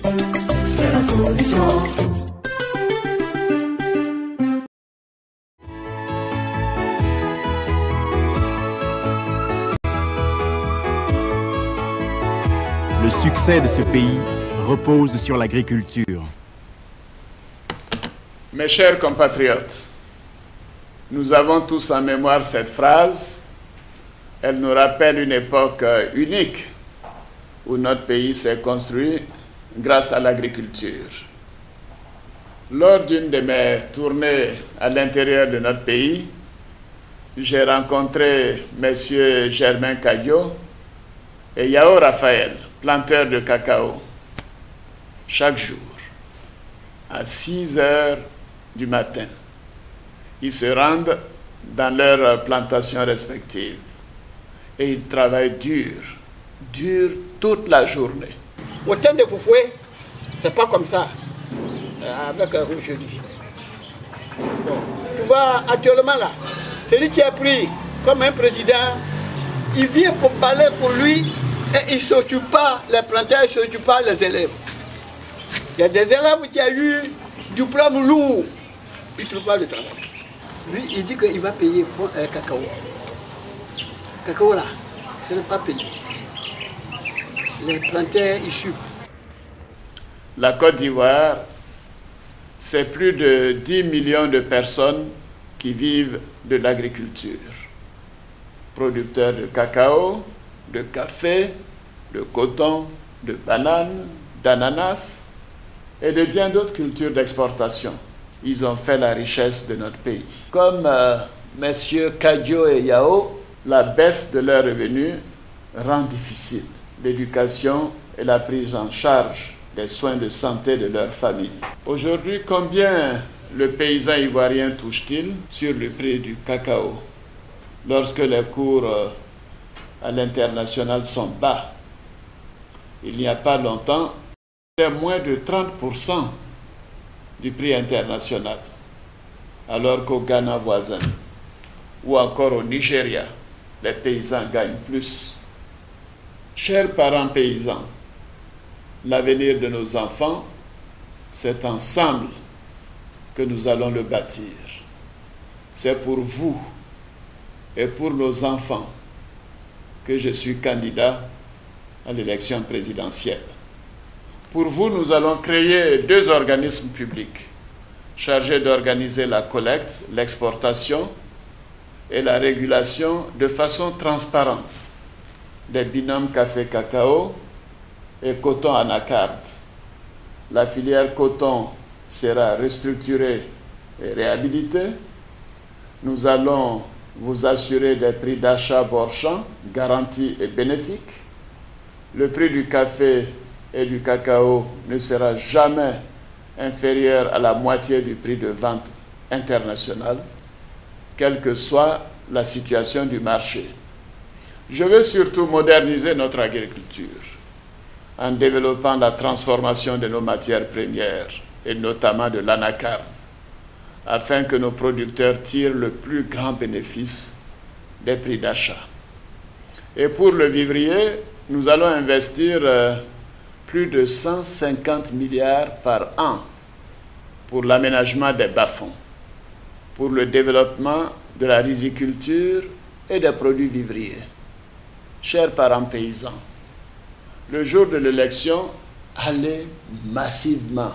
c'est la solution. Le succès de ce pays repose sur l'agriculture. Mes chers compatriotes, nous avons tous en mémoire cette phrase. Elle nous rappelle une époque unique où notre pays s'est construit grâce à l'agriculture. Lors d'une de mes tournées à l'intérieur de notre pays, j'ai rencontré M. Germain Cadio et Yao Raphaël, planteurs de cacao. Chaque jour, à 6 heures du matin, ils se rendent dans leurs plantations respectives et ils travaillent dur toute la journée. Au temps de Foufoué, c'est pas comme ça, avec un rouge jeudi. Bon, tu vois, actuellement là, celui qui est pris comme un président, il vient pour parler pour lui et il ne s'occupe pas, les planteurs ne s'occupent pas les élèves. Il y a des élèves qui ont eu du diplôme lourd, ils ne trouvent pas le travail. Lui, il dit qu'il va payer pour un cacao. Cacao là, ce n'est pas payé. Les planteurs, ils suivent. La Côte d'Ivoire, c'est plus de 10 millions de personnes qui vivent de l'agriculture. Producteurs de cacao, de café, de coton, de bananes, d'ananas et de bien d'autres cultures d'exportation. Ils ont fait la richesse de notre pays. Comme messieurs Cadio et Yao, la baisse de leurs revenus rend difficile l'éducation et la prise en charge des soins de santé de leur famille. Aujourd'hui, combien le paysan ivoirien touche-t-il sur le prix du cacao lorsque les cours à l'international sont bas? Il n'y a pas longtemps, c'était moins de 30% du prix international, alors qu'au Ghana voisin ou encore au Nigeria, les paysans gagnent plus. Chers parents paysans, l'avenir de nos enfants, c'est ensemble que nous allons le bâtir. C'est pour vous et pour nos enfants que je suis candidat à l'élection présidentielle. Pour vous, nous allons créer 2 organismes publics chargés d'organiser la collecte, l'exportation et la régulation de façon transparente des binômes café-cacao et coton-anacarde. La filière coton sera restructurée et réhabilitée. Nous allons vous assurer des prix d'achat borchants, garantis et bénéfiques. Le prix du café et du cacao ne sera jamais inférieur à la moitié du prix de vente international, quelle que soit la situation du marché. Je veux surtout moderniser notre agriculture en développant la transformation de nos matières premières et notamment de l'anacarde, afin que nos producteurs tirent le plus grand bénéfice des prix d'achat. Et pour le vivrier, nous allons investir plus de 150 milliards par an pour l'aménagement des bas-fonds, pour le développement de la riziculture et des produits vivriers. Chers parents paysans, le jour de l'élection, allez massivement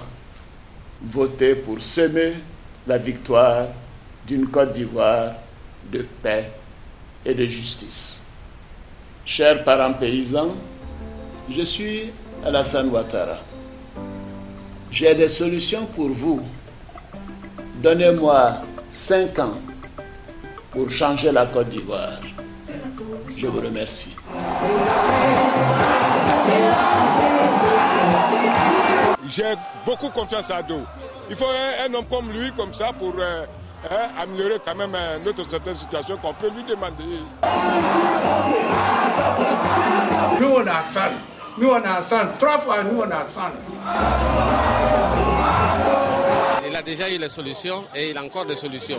voter pour semer la victoire d'une Côte d'Ivoire de paix et de justice. Chers parents paysans, je suis Alassane Ouattara. J'ai des solutions pour vous. Donnez-moi 5 ans pour changer la Côte d'Ivoire. Je vous remercie. J'ai beaucoup confiance à Ado. Il faut un homme comme lui, comme ça, pour améliorer quand même notre certaine situation qu'on peut lui demander. Nous on a 100. Nous on a 100. 3 fois nous on a 100. Il a déjà eu les solutions et il a encore des solutions.